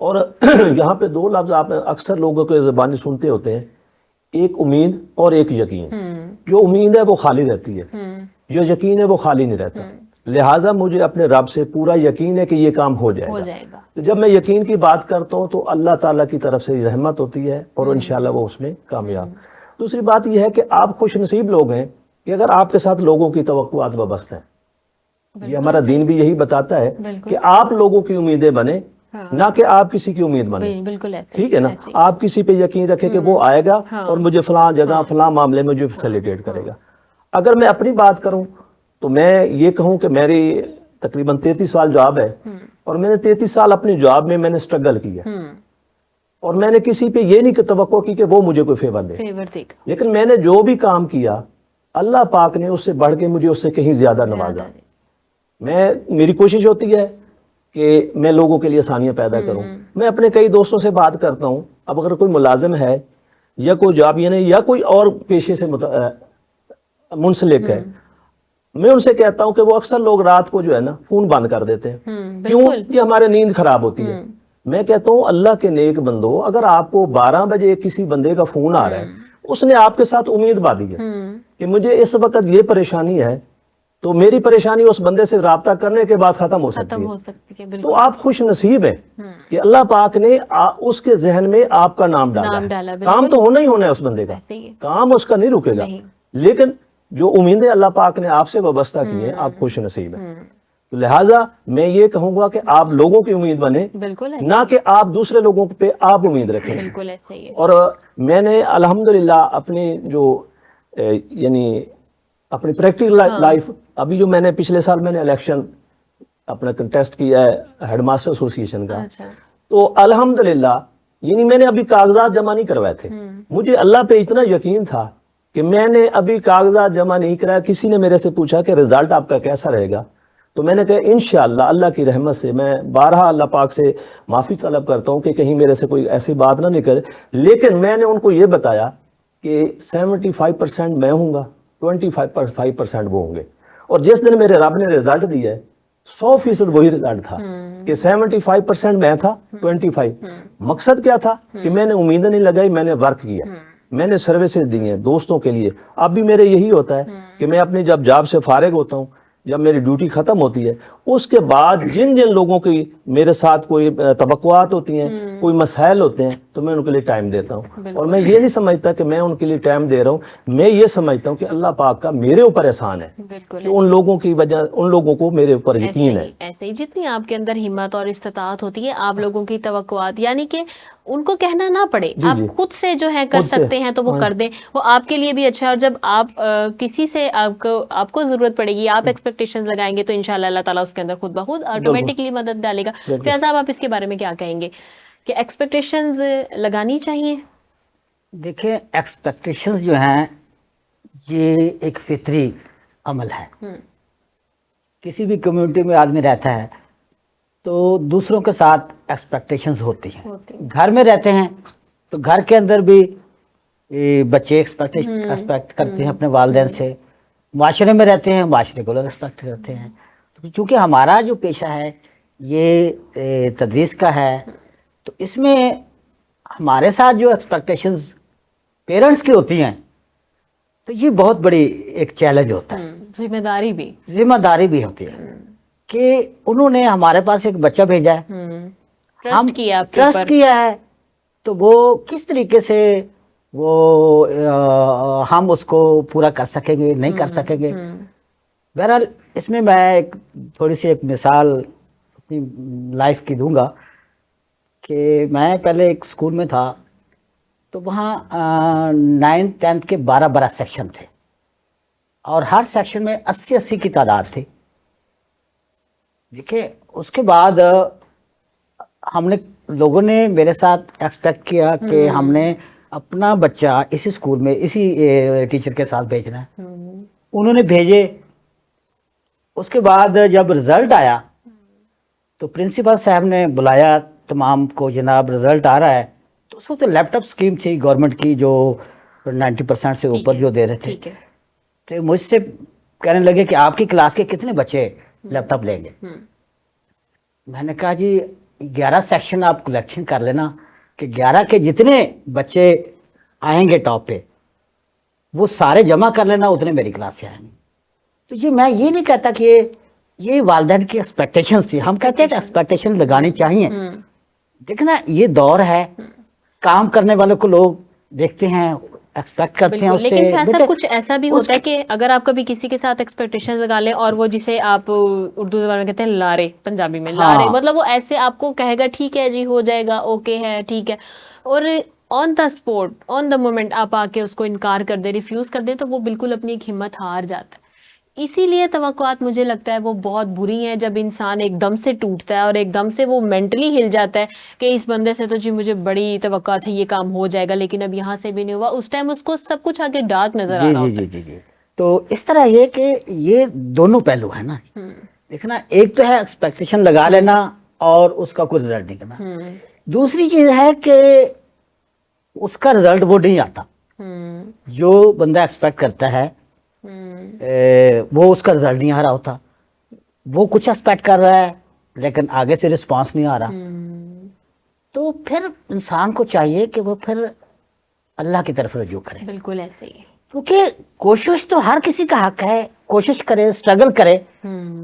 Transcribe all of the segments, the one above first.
اور یہاں پہ دو لفظ آپ اکثر لوگوں کے زبانی سنتے ہوتے ہیں، ایک امید اور ایک یقین. جو امید ہے وہ خالی رہتی ہے، جو یقین ہے وہ خالی نہیں رہتا. لہٰذا مجھے اپنے رب سے پورا یقین ہے کہ یہ کام ہو جائے گا. تو جب میں یقین کی بات کرتا ہوں تو اللہ تعالیٰ کی طرف سے رحمت ہوتی ہے اور انشاءاللہ وہ اس میں کامیاب. دوسری بات یہ ہے کہ آپ خوش نصیب لوگ ہیں کہ اگر آپ کے ساتھ لوگوں کی توقعات وابستہ ہیں. یہ ہمارا دین بھی یہی بتاتا ہے کہ آپ لوگوں کی امیدیں بنیں، نہ کہ آپ کسی کی امید بنیں. بالکل ٹھیک ہے نا. آپ کسی پہ یقین رکھیں کہ وہ آئے گا اور مجھے فلاں جگہ فلاں معاملے میں مجھے فیسیلیٹیٹ کرے گا. اگر میں اپنی بات کروں تو میں یہ کہوں کہ میری تقریباً 33 سال جاب ہے، اور میں نے 33 سال اپنی جاب میں نے سٹرگل کیا، اور میں نے کسی پہ یہ نہیں توقع کی کہ وہ مجھے کوئی فیور دے. لیکن میں نے جو بھی کام کیا اللہ پاک نے اس سے بڑھ کے مجھے اس سے کہیں زیادہ نوازا. میری کوشش ہوتی ہے کہ میں لوگوں کے لیے آسانیاں پیدا کروں. میں اپنے کئی دوستوں سے بات کرتا ہوں، اب اگر کوئی ملازم ہے یا کوئی جاب یا کوئی اور پیشے سے منسلک ہے، میں ان سے کہتا ہوں کہ وہ اکثر لوگ رات کو جو ہے نا فون بند کر دیتے ہیں. کیوں؟ کہ ہمارے نیند خراب ہوتی ہے. میں کہتا ہوں اللہ کے نیک بندو، اگر آپ کو 12 بجے کسی بندے کا فون آ رہا ہے، اس نے آپ کے ساتھ امید باندھی ہے کہ مجھے اس وقت یہ پریشانی ہے، تو میری پریشانی اس بندے سے رابطہ کرنے کے بعد ختم ہو سکتی ہے. تو آپ خوش نصیب ہیں کہ اللہ پاک نے اس کے ذہن میں آپ کا نام ڈالا. کام تو ہونا ہی ہونا ہے اس بندے کا، کام اس کا نہیں رکے گا. لیکن جو امیدیں اللہ پاک نے آپ سے وابستہ کی ہیں، آپ خوش نصیب ہیں. لہٰذا میں یہ کہوں گا کہ آپ لوگوں کی امید بنیں، نہ کہ آپ دوسرے لوگوں پہ آپ امید رکھیں. اور میں نے الحمدللہ اپنی جو یعنی اپنی پریکٹیکل لائف، ابھی جو میں نے پچھلے سال میں نے الیکشن اپنا کنٹیسٹ کیا ہے ہیڈ ماسٹر ایسوسی ایشن کا، تو الحمدللہ یعنی میں نے ابھی کاغذات جمع نہیں کروائے تھے. مجھے اللہ پہ اتنا یقین تھا کہ میں نے ابھی کاغذات جمع نہیں کرایا. کسی نے میرے سے پوچھا کہ رزلٹ آپ کا کیسا رہے گا، تو میں نے کہا انشاءاللہ اللہ کی رحمت سے میں بارہا اللہ پاک سے معافی طلب کرتا ہوں کہ کہیں میرے سے کوئی ایسی بات نہ نکلے. لیکن میں نے ان کو یہ بتایا کہ 75% میں ہوں گا، 25% وہ ہوں گے. اور جس دن میرے رب نے رزلٹ دیا ہے 100% وہی رزلٹ تھا کہ 75% میں تھا، 25. مقصد کیا تھا کہ میں نے امیدیں نہیں لگائی، میں نے ورک کیا، میں نے سروسز دی ہیں دوستوں کے لیے. اب بھی میرے یہی ہوتا ہے کہ میں اپنی جب جاب سے فارغ ہوتا ہوں، جب میری ڈیوٹی ختم ہوتی ہے، اس کے بعد جن لوگوں کی میرے ساتھ کوئی توقعات ہوتی ہیں، کوئی مسائل ہوتے ہیں، تو میں ان کے لیے ٹائم دیتا ہوں. اور میں یہ نہیں سمجھتا کہ میں ان کے لیے ٹائم دے رہا ہوں، میں یہ سمجھتا ہوں کہ اللہ پاک کا میرے اوپر احسان ہے کہ ان لوگوں کی وجہ، ان لوگوں کو میرے اوپر یقین ہے. ایسے ہی جتنی آپ کے اندر ہمت اور استطاعت ہوتی ہے، آپ لوگوں کی توقعات یعنی کہ ان کو کہنا نہ پڑے، آپ خود سے جو ہے کر سکتے ہیں تو وہ کر دیں، وہ آپ کے لیے بھی اچھا ہے. اور جب آپ کسی سے آپ کو ضرورت پڑے گی، آپ ایکسپیکٹیشن لگائیں گے، تو انشاءاللہ اللہ تعالیٰ اس کے اندر خود بخود آٹومیٹکلی مدد ڈالے گا. فیاض صاحب، آپ اس کے بارے میں کیا کہیں گے کہ ایکسپیکٹیشنز لگانی چاہیے؟ دیکھیں، ایکسپیکٹیشنز جو ہیں یہ ایک فطری عمل ہے. کسی بھی کمیونٹی میں آدمی رہتا ہے تو دوسروں کے ساتھ ایکسپیکٹیشنز ہوتی ہیں. گھر میں رہتے ہیں تو گھر کے اندر بھی بچے ایکسپیکٹ کرتے ہیں اپنے والدین سے. معاشرے میں رہتے ہیں، معاشرے کو لوگ ایکسپیکٹ کرتے ہیں. چونکہ ہمارا جو پیشہ ہے یہ تدریس کا ہے، تو اس میں ہمارے ساتھ جو ایکسپیکٹیشنز پیرنٹس کی ہوتی ہیں تو یہ بہت بڑی ایک چیلنج ہوتا ہے. ذمہ داری بھی ہوتی ہے کہ انہوں نے ہمارے پاس ایک بچہ بھیجا ہے، ہم ٹرسٹ کیا ہے، تو وہ کس طریقے سے ہم اس کو پورا کر سکیں گے، نہیں کر سکیں گے. بہرحال اس میں ایک تھوڑی سی ایک مثال اپنی لائف کی دوں گا کہ میں پہلے ایک اسکول میں تھا، تو وہاں 9th 10th کے 12 سیکشن تھے، اور ہر سیکشن میں 80 کی تعداد تھی. دیکھیں، اس کے بعد ہم نے لوگوں نے میرے ساتھ ایکسپیکٹ کیا کہ ہم نے اپنا بچہ اسی اسکول میں اسی ٹیچر کے ساتھ بھیجنا ہے. انہوں نے بھیجے. اس کے بعد جب رزلٹ آیا تو پرنسپل صاحب نے بلایا تمام کو، جناب رزلٹ آ رہا ہے. تو اس وقت لیپ ٹاپ اسکیم تھی گورنمنٹ کی جو 90% سے اوپر جو دے رہے تھے. تو مجھ سے کہنے لگے کہ آپ کی کلاس کے کتنے بچے لیپ ٹاپ لیں گے. میں نے کہا جی 11 سیکشن آپ کلیکشن کر لینا کہ 11 کے جتنے بچے آئیں گے ٹاپ پہ وہ سارے جمع کر لینا، اتنے میری کلاس سے آئیں گے. تو میں یہ نہیں کہتا کہ یہ والدین کی ایکسپیکٹیشنز تھی، ہم کہتے ہیں کہ ایکسپیکٹیشن لگانی چاہیے. دیکھنا یہ دور ہے، کام کرنے والوں کو لوگ دیکھتے ہیں، ایکسپیکٹ کرتے ہیں اس سے. لیکن فیصل کچھ ایسا بھی ہوتا ہے کہ اگر آپ کبھی کسی کے ساتھ ایکسپیکٹیشن لگا لیں اور وہ جسے آپ اردو زبان میں کہتے ہیں لارے، پنجابی میں لارے، مطلب وہ ایسے آپ کو کہے گا ٹھیک ہے جی ہو جائے گا، اوکے ہے ٹھیک ہے، اور آن دا اسپوٹ آن دا مومنٹ آپ آ کے اس کو انکار کر دیں، ریفیوز کر دیں، تو وہ بالکل اپنی ایک ہمت ہار جاتا ہے. اسی لیے توقعات مجھے لگتا ہے وہ بہت بری ہیں جب انسان ایک دم سے ٹوٹتا ہے اور ایک دم سے وہ مینٹلی ہل جاتا ہے کہ اس بندے سے تو جی مجھے بڑی توقعات ہے، یہ کام ہو جائے گا، لیکن اب یہاں سے بھی نہیں ہوا. اس ٹائم اس کو سب کچھ آگے ڈارک نظر آ رہا ہوتا ہے. جی. تو اس طرح یہ کہ یہ دونوں پہلو ہیں نا. دیکھنا ایک تو ہے ایکسپیکٹیشن لگا لینا اور اس کا کوئی رزلٹ نہیں کرنا. دوسری چیز ہے کہ اس کا رزلٹ وہ نہیں آتا جو بندہ ایکسپیکٹ کرتا ہے، وہ اس کا رزلٹ نہیں آ رہا ہوتا. وہ کچھ ایکسپیکٹ کر رہا ہے لیکن آگے سے رسپانس نہیں آ رہا. تو پھر انسان کو چاہیے کہ وہ پھر اللہ کی طرف رجوع کرے. بالکل ایسے ہی، کیونکہ کوشش تو ہر کسی کا حق ہے، کوشش کرے، اسٹرگل کرے،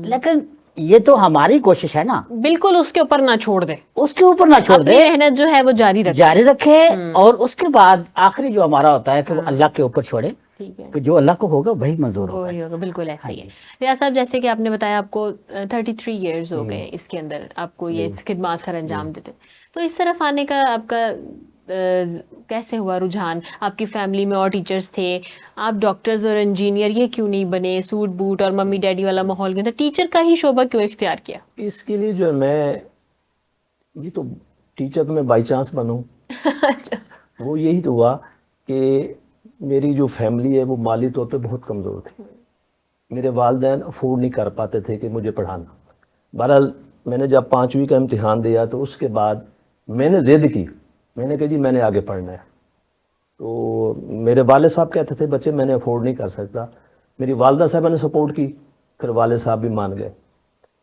لیکن یہ تو ہماری کوشش ہے نا. بالکل اس کے اوپر نہ چھوڑ دے، اس کے اوپر نہ چھوڑ دے، محنت جو ہے وہ جاری رکھے. اور اس کے بعد آخری جو ہمارا ہوتا ہے کہ وہ اللہ کے اوپر چھوڑے، ٹھیک ہے، کہ جو اللہ کو ہوگا وہی منظور ہوگا. وہی ہوگا. بالکل ایسا ہی ہے. ریاض صاحب جیسے کہ آپ نے بتایا آپ کو 33 ایئرز ہو گئے اس کے اندر آپ کو یہ خدمات سر انجام دیتے، تو اس طرف آنے کا آپ کا کیسے ہوا رجحان؟ آپ کی فیملی میں اور ٹیچرز تھے، آپ ڈاکٹرز اور انجینئر یہ کیوں نہیں بنے؟ سوٹ بوٹ اور ممی ڈیڈی والا ماحول کیوں تھا؟ ٹیچر کا ہی شعبہ کیوں اختیار کیا؟ اس کے لیے جو میں یہ تو ٹیچر تو میں بائی چانس بنوں. وہ یہی تو ہوا کہ میری جو فیملی ہے وہ مالی طور پہ بہت کمزور تھی. میرے والدین افورڈ نہیں کر پاتے تھے کہ مجھے پڑھانا. بہرحال میں نے جب 5ویں کا امتحان دیا تو اس کے بعد میں نے ضد کی، میں نے کہا جی میں نے آگے پڑھنا ہے. تو میرے والد صاحب کہتے تھے بچے میں نے افورڈ نہیں کر سکتا. میری والدہ صاحبہ نے سپورٹ کی، پھر والد صاحب بھی مان گئے.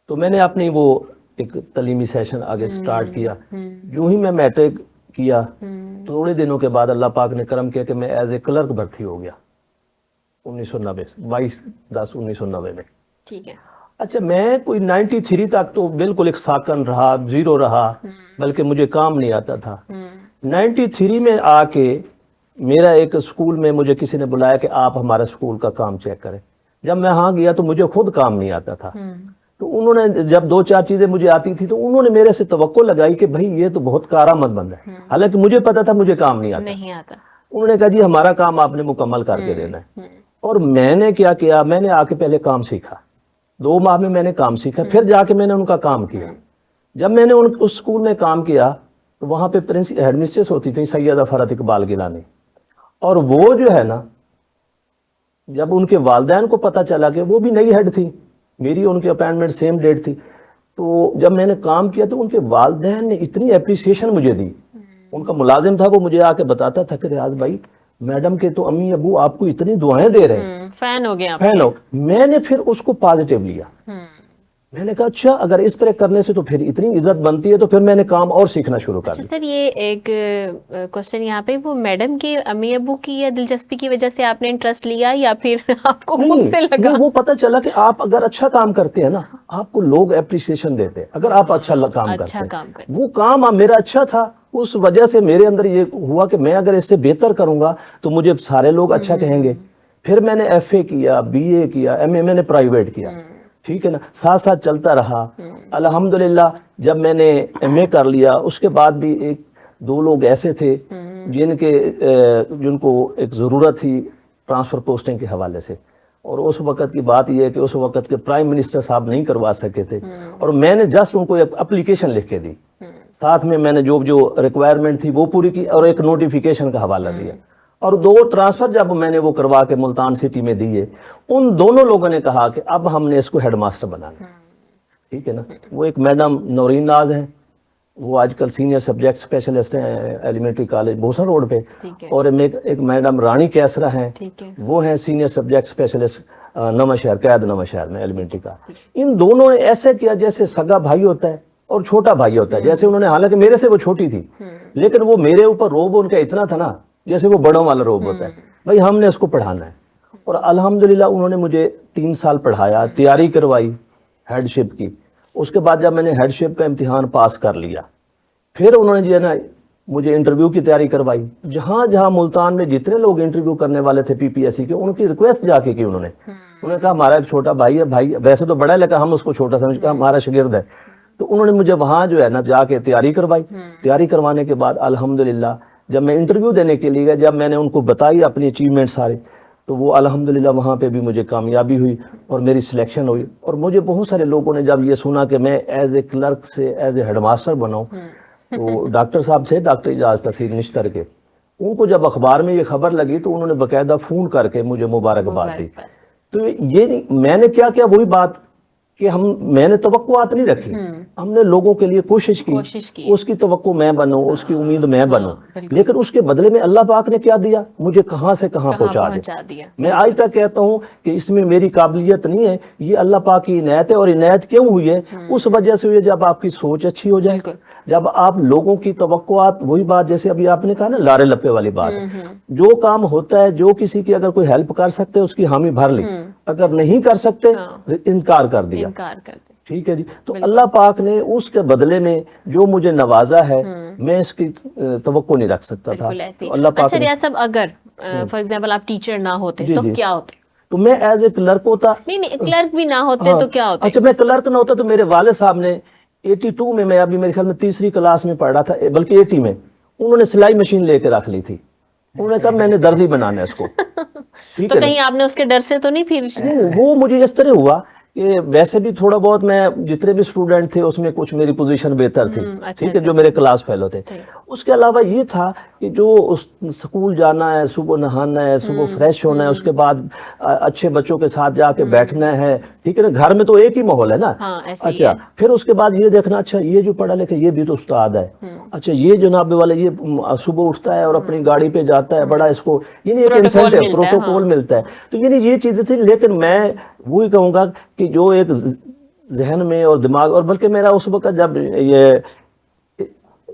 تو میں نے اپنی وہ ایک تعلیمی سیشن آگے سٹارٹ کیا. جو ہی میں میٹرک کیا تھوڑے دنوں کے بعد اللہ پاک نے کرم کیا کہ میں ایز اے کلرک بھرتی ہو گیا 22/10/1990 میں. ٹھیک ہے. اچھا میں کوئی 93 تک تو بالکل ایک ساکن رہا، زیرو رہا، بلکہ مجھے کام نہیں آتا تھا. 93 میں آ کے میرا ایک اسکول میں مجھے کسی نے بلایا کہ آپ ہمارا اسکول کا کام چیک کریں. جب میں ہاں گیا تو مجھے خود کام نہیں آتا تھا. تو انہوں نے جب 2-4 چیزیں مجھے آتی تھی تو انہوں نے میرے سے توقع لگائی کہ بھائی یہ تو بہت کارآمد بندہ ہے. حالانکہ مجھے پتا تھا مجھے کام نہیں آتا. انہوں نے کہا جی ہمارا کام آپ نے مکمل کر کے دینا ہے. اور میں نے کیا کیا، میں نے آ کے پہلے کام سیکھا. 2 ماہ میں میں نے کام سیکھا، پھر جا کے میں نے ان کا کام کیا. جب میں نے اس اسکول میں کام کیا تو وہاں پہ ہیڈ مسٹریس ہوتی تھی سیدہ فرحت اقبال گیلانی. اور وہ جو ہے نا جب ان کے والدین کو پتہ چلا کہ وہ بھی نئی ہیڈ تھی، میری ان کی اپائنٹمنٹ سیم ڈیٹ تھی، تو جب میں نے کام کیا تو ان کے والدین نے اتنی اپریسیشن مجھے دی. ان کا ملازم تھا، وہ مجھے آ کے بتاتا تھا کہ ریاض بھائی میڈم کے تو امی ابو آپ کو اتنی دعائیں دے رہے ہیں. فین ہو گیا. میں نے پھر اس کو پازیٹیو لیا. میں نے کہا اچھا اگر اس طرح کرنے سے تو پھر اتنی عزت بنتی ہے، تو پھر میں نے کام اور سیکھنا شروع کر دیا. سر یہ ایک کوشچن یہاں پہ، وہ میڈم کے امی ابو کی یا دلچسپی کی وجہ سے آپ نے انٹرسٹ لیا یا پھر آپ کو خود سے لگا؟ وہ پتہ چلا کہ آپ اگر اچھا کام کرتے ہیں نا آپ کو لوگ اپریسیشن دیتے ہیں اگر آپ اچھا کام کرتے ہیں. وہ کام میرا اچھا تھا، اس وجہ سے میرے اندر یہ ہوا کہ میں اگر اس سے بہتر کروں گا تو مجھے سارے لوگ اچھا کہیں گے. پھر میں نے FA کیا، BA کیا، MA میں نے پرائیویٹ کیا. ٹھیک ہے نا، ساتھ ساتھ چلتا رہا. الحمدللہ جب میں نے MA کر لیا اس کے بعد بھی 1-2 لوگ ایسے تھے جن کو ایک ضرورت تھی ٹرانسفر پوسٹنگ کے حوالے سے. اور اس وقت کی بات یہ ہے کہ اس وقت کے پرائم منسٹر صاحب نہیں کروا سکے تھے، اور میں نے جسٹ ان کو ایک اپلیکیشن لکھ کے دی. ساتھ میں نے جو ریکوائرمنٹ تھی وہ پوری کی اور ایک نوٹیفیکیشن کا حوالہ دیا. اور 2 ٹرانسفر جب میں نے وہ کروا کے ملتان سٹی میں دیے، ان دونوں لوگوں نے کہا کہ اب ہم نے اس کو ہیڈ ماسٹر بنانا. ٹھیک ہے نا. وہ ایک میڈم نورین ناز ہیں، وہ آج کل سینئر سبجیکٹ اسپیشلسٹ ہیں ایلیمنٹری کالج بھوسن روڈ پہ. اور ایک میڈم رانی کیسرا ہیں، وہ ہیں سینئر سبجیکٹ اسپیشلسٹ نواں شہر، قید نواں شہر میں ایلیمنٹری کا. ان دونوں نے ایسے کیا جیسے سگا بھائی ہوتا ہے اور چھوٹا بھائی ہوتا ہے. جیسے انہوں نے, حالانکہ میرے سے وہ چھوٹی تھی, لیکن وہ میرے اوپر روب ان کا اتنا تھا نا جیسے وہ بڑوں والا روب ہوتا ہے, بھائی ہم نے اس کو پڑھانا ہے. اور الحمدللہ انہوں نے مجھے 3 سال پڑھایا, تیاری کروائی ہیڈ شپ کی. اس کے بعد جب میں نے ہیڈ شپ کا امتحان پاس کر لیا, پھر انہوں نے جو ہے نا مجھے انٹرویو کی تیاری کروائی. جہاں جہاں ملتان میں جتنے لوگ انٹرویو کرنے والے تھے PPSC کے, ان کی ریکویسٹ جا کے کی انہوں نے کہا ہمارا ایک چھوٹا بھائی ہے, بھائی ویسے تو بڑا ہے لیکن ہم اس کو چھوٹا سمجھ کر ہمارا شاگرد ہے. تو انہوں نے مجھے وہاں جو ہے نا جا کے تیاری کروائی. تیاری کروانے کے بعد الحمدللہ جب میں انٹرویو دینے کے لیے گیا, جب میں نے ان کو بتائی اپنی اچیومنٹ سارے, تو وہ الحمدللہ وہاں پہ بھی مجھے کامیابی ہوئی اور میری سلیکشن ہوئی. اور مجھے بہت سارے لوگوں نے جب یہ سنا کہ میں ایز اے کلرک سے ایز اے ہیڈ ماسٹر بناؤں, تو ڈاکٹر صاحب سے, ڈاکٹر اعجاز تحصیل نشتر کے, ان کو جب اخبار میں یہ خبر لگی تو انہوں نے باقاعدہ فون کر کے مجھے مبارکباد دی. تو یہ نہیں, میں نے کیا کیا وہی بات کہ میں نے توقعات نہیں رکھی, ہم نے لوگوں کے لیے کوشش کی, اس کی توقع میں بنوں, اس کی امید میں بنوں, لیکن اس کے بدلے میں اللہ پاک نے کیا دیا, مجھے کہاں سے کہاں پہنچا دیا. میں آج تک کہتا ہوں کہ اس میں میری قابلیت نہیں ہے, یہ اللہ پاک کی عنایت ہے. اور عنایت کیوں ہوئی ہے؟ اس وجہ سے ہوئی ہے جب آپ کی سوچ اچھی ہو جائے, جب آپ لوگوں کی توقعات, وہی بات جیسے ابھی آپ نے کہا نا لارے لپے والی بات, جو کام ہوتا ہے, جو کسی کی اگر کوئی ہیلپ کر سکتے اس کی حامی بھر لی, اگر نہیں کر سکتے انکار کر دیا. ٹھیک ہے جی. تو اللہ پاک نے اس کے بدلے میں جو مجھے نوازا ہے, میں اس کی توقع نہیں رکھ سکتا تھا. اللہ پاک. اچھا ریاض صاحب, اگر فار ایگزامپل آپ ٹیچر نہ ہوتے تو کیا ہوتے؟ تو میں ایز اے کلرک ہوتا. نہیں, کلرک بھی نہ ہوتے تو کیا ہوتے؟ اچھا, میں کلرک نہ ہوتا تو میرے والد صاحب نے 82 میں ابھی میرے خیال میں 3ری کلاس میں پڑھ رہا تھا, بلکہ 80 میں, انہوں نے سلائی مشین لے کے رکھ لی تھی. انہوں نے کہا میں نے درزی بنانا ہے اس کو. تو کہیں آپ نے اس کے ڈر سے تو نہیں پھر؟ وہ مجھے اس طرح ہوا کہ ویسے بھی تھوڑا بہت میں, جتنے بھی اسٹوڈنٹ تھے اس میں کچھ میری پوزیشن بہتر تھی, ٹھیک ہے, جو میرے کلاس فیلو تھے. اس کے علاوہ یہ تھا کہ جو سکول جانا ہے, صبح نہانا ہے, صبح فریش ہونا ہے, اس کے بعد اچھے بچوں کے ساتھ جا کے بیٹھنا ہے, ٹھیک ہے نا, گھر میں تو ایک ہی ماحول ہے نا. اچھا, پھر اس کے بعد یہ دیکھنا, اچھا یہ جو پڑھا لکھا یہ بھی تو استاد ہے, اچھا یہ جناب والا یہ صبح اٹھتا ہے اور اپنی گاڑی پہ جاتا ہے, بڑا اس کو یعنی ایک انسینٹو پروٹوکول ملتا ہے. تو یعنی یہ چیزیں تھیں. لیکن میں وہی کہوں گا کہ جو ایک ذہن میں اور دماغ, اور بلکہ میرا اس وقت جب یہ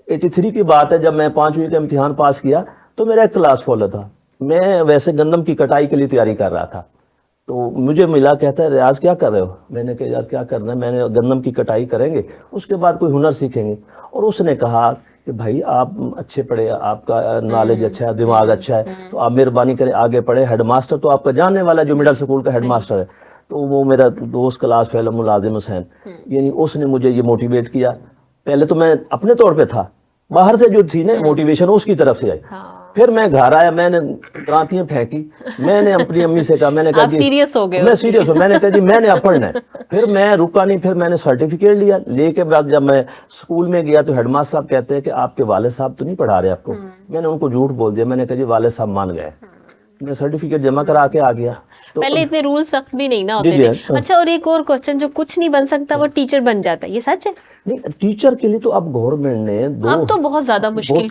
83 کی بات ہے, جب میں 5ویں کا امتحان پاس کیا تو میرا ایک کلاس فالو تھا. میں ویسے گندم کی کٹائی کے لیے تیاری کر رہا تھا, تو مجھے ملا, کہتا ہے ریاض کیا کر رہے ہو؟ میں نے کہا یار کیا کرنا ہے, میں نے گندم کی کٹائی کریں گے, اس کے بعد کوئی ہنر سیکھیں گے. اور اس نے کہا کہ بھائی آپ اچھے پڑھے, آپ کا نالج اچھا ہے, دماغ اچھا ہے, تو آپ مہربانی کریں آگے پڑھے. ہیڈ ماسٹر تو آپ کا جاننے والا جو مڈل اسکول کا ہیڈ ماسٹر ہے, تو وہ میرا دوست کلاس فیلو ملازم حسین, یعنی اس نے مجھے یہ موٹیویٹ کیا. پہلے تو میں اپنے طور پہ تھا, باہر سے جو تھی نا موٹیویشن اس کی طرف سے آئی. پھر میں گھر آیا, میں نے درانتیاں پھینکی, میں نے اپنی امی سے کہا, میں نے کہا جی سیریس ہو گئے, میں سیریس ہوں, میں نے کہا جی میں نے اب پڑھنا ہے. پھر میں رکا نہیں, پھر میں نے سرٹیفکیٹ لیا. لے کے بعد جب میں اسکول میں گیا تو ہیڈ ماسٹر صاحب کہتے ہیں کہ آپ کے والد صاحب تو نہیں پڑھا رہے آپ کو. میں نے ان کو جھوٹ بول دیا, میں نے کہا جی والد صاحب مان گئے. میں سرٹیفکیٹ جمع کرا کے آ گیا. پہلے اتنے رول سخت بھی نہیں نا ہوتے تھے. اچھا, اور ایک اور کوسچن, جو کچھ نہیں بن سکتا وہ ٹیچر بن جاتا ہے, یہ سچ ہے؟ نہیں, ٹیچر کے لیے تو اب گورنمنٹ نے اب تو بہت زیادہ مشکل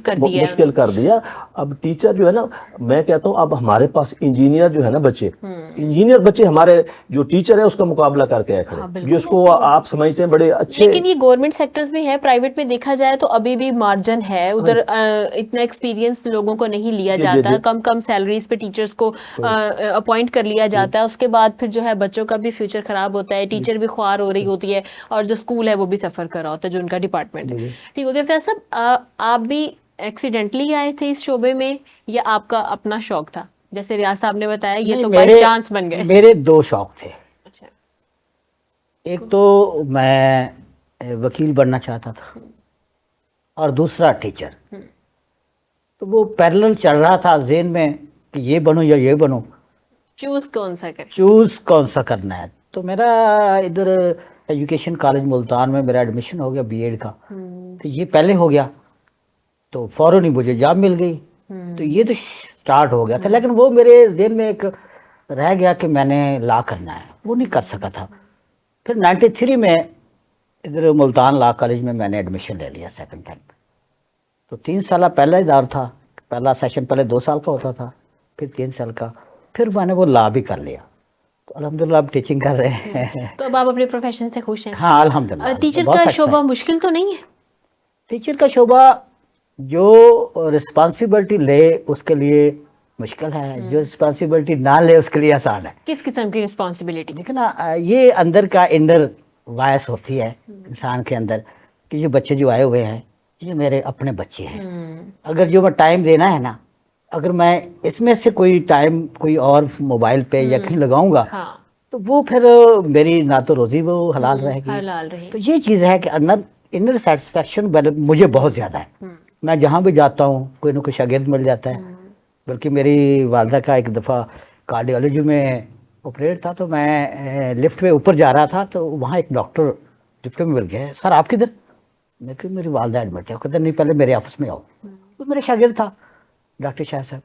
کر دیا. اب ٹیچر جو ہے نا, میں کہتا ہوں اب ہمارے پاس انجینئر جو ہے نا بچے, انجینئر بچے ہمارے جو ٹیچر ہے اس کا مقابلہ کر کے کھڑے, جس کو آپ سمجھتے ہیں بڑے اچھے. لیکن یہ گورنمنٹ سیکٹرز بھی ہے, پرائیویٹ میں دیکھا جائے تو ابھی بھی مارجن ہے ادھر, اتنا ایکسپیرینس لوگوں کو نہیں لیا جاتا, کم سیلریز پہ ٹیچرز کو اپوائنٹ کر لیا جاتا ہے. اس کے بعد پھر جو ہے بچوں کا بھی فیوچر خراب ہوتا ہے, ٹیچر بھی خوار ہو رہی ہوتی ہے, اور جو اسکول ہے وہ بھی سفر کر رہا ہوتا ہے, جو ان کا ڈپارٹمنٹ ہے. ٹھیک ہو گیا صاحب, آپ بھی ایکسیڈنٹلی آئے تھے اس شعبے میں یا آپ کا اپنا شوق تھا؟ جیسے ریاض صاحب نے بتایا یہ تو بائی چانس بن گئے. میرے 2 شوق تھے. ایک تو میں وکیل بننا چاہتا تھا اور دوسرا ٹیچر. تو وہ پیرلل چل رہا تھا ذہن میں کہ یہ بنو یا یہ بنو, چوز کون سا کرنا ہے. تو میرا ادھر ایجوکیشن کالج ملتان میں میرا ایڈمیشن ہو گیا بی ایڈ کا, تو یہ پہلے ہو گیا تو فوراً ہی مجھے جاب مل گئی. تو یہ تو سٹارٹ ہو گیا تھا, لیکن وہ میرے ذہن میں ایک رہ گیا کہ میں نے لا کرنا ہے, وہ نہیں کر سکا تھا. پھر 93 میں ادھر ملتان لا کالج میں نے ایڈمیشن لے لیا سیکنڈ ٹائم. تو 3 سالہ پہلا ادار تھا, پہلا سیشن پہلے 2 سال کا ہوتا تھا, پھر 3 سال کا, پھر میں نے وہ لا بھی کر لیا. الحمدللہ اب ٹیچنگ کر رہے ہیں. تو اب آپ اپنے پروفیشن سے خوش ہیں؟ ہاں الحمدللہ. ٹیچر بہت کا satisfied. شعبہ مشکل تو نہیں ہے؟ ٹیچر کا شعبہ جو رسپانسبلٹی لے اس کے لیے مشکل ہے, جو رسپانسبلٹی نہ لے اس کے لیے آسان ہے. کس قسم کی رسپانسبلٹی؟ دیکھیں نا, یہ اندر کا انر وائس ہوتی ہے انسان کے اندر کہ یہ بچے جو آئے ہوئے ہیں یہ میرے اپنے بچے ہیں. اگر جو میں ٹائم دینا ہے نا, اگر میں اس میں سے کوئی ٹائم کوئی اور موبائل پہ یا کہیں لگاؤں گا ہاں تو وہ پھر میری نہ تو روزی وہ حلال رہے گی. حلال رہے. تو یہ چیز ہے کہ انر سیٹسفیکشن مجھے بہت زیادہ ہے. میں جہاں بھی جاتا ہوں کوئی نہ کوئی شاگرد مل جاتا ہے. بلکہ میری والدہ کا ایک دفعہ کارڈیالوجی میں آپریٹ تھا, تو میں لفٹ میں اوپر جا رہا تھا تو وہاں ایک ڈاکٹر لفٹ میں مل گیا. سر آپ کدھر؟ میں کہ میری والدہ ایڈمٹ ہے. وہ کہتے نہیں پہلے میرے آفس میں آؤ. وہ میرا شاگرد تھا ڈاکٹر شاہ صاحب.